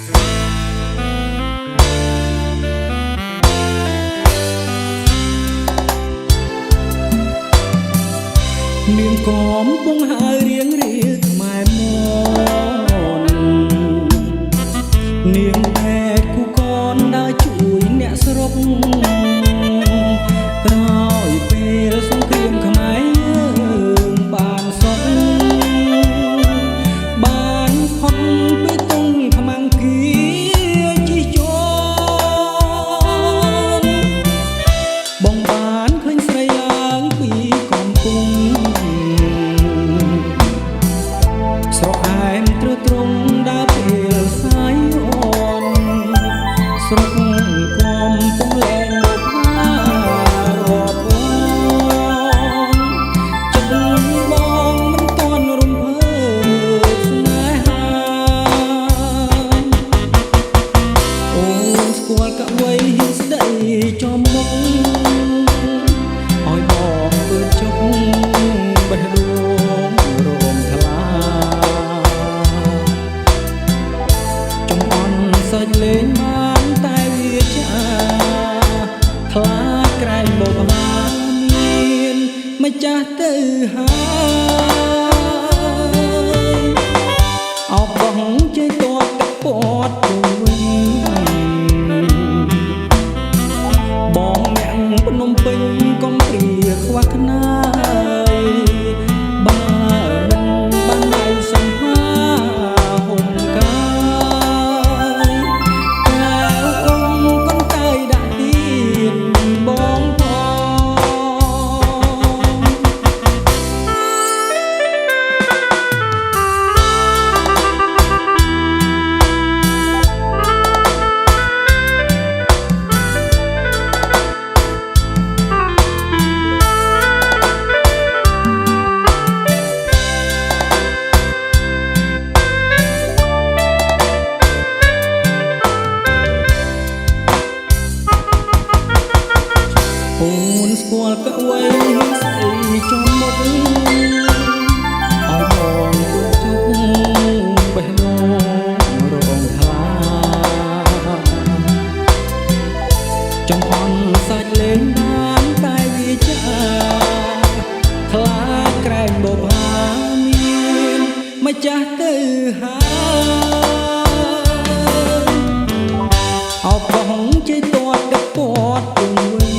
នាងកំពុងហើយរៀងរៀងម៉ែមននាងតែគូកនដើរជួយអ្នកស្រុកក្រោយពេលសង្គ្រាមខ្មែរយើងបានសុខបានផុតពីទងខ្មាំងគីជិះជាន់បងបានឃើញស្រីឡើងពីកំពុងស្រកអែមទ្រទ្រង់ដើរពេលសាយអូនស្រុកកំពុងលែងមកហារាប់អូនចិត្តបងមិនទាន់រំភើបស្នេហាអូនស្គាល់កវីហ៊ានស្ដីចំមុខឲ្យបងពើចុកបេះដូងរំថ្លាចំអន់សាច់លេងបានតែវាចាខ្លាចក្រែងបោកបានមានម្ចាស់ទៅហើយអោបបងជ័យតបទឹកពតទៅវិញបងអ្នកភ្នំពេញកុំព្រាខ្វះខ្នាយបើមិនបានដៃសំហាហុំកាយកែវកុំកូនកាយដាក់ទៀនបងផងអូនស្គាល់កវីស្អីចំមុខឲ្យបងទួចុកបេះដូងរងថ្លាចំអន់សាច់លេងបានតែវាចាខ្លាចក្រែងបបហាមានម្ចាស់ទៅហើយអោបបងជ័យតតទឹកពតទៅវិញ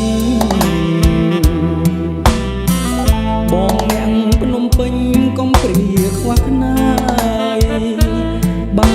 បងអ្នកភ្នំពេញកុំព្រាខ្វះខ្នាយបា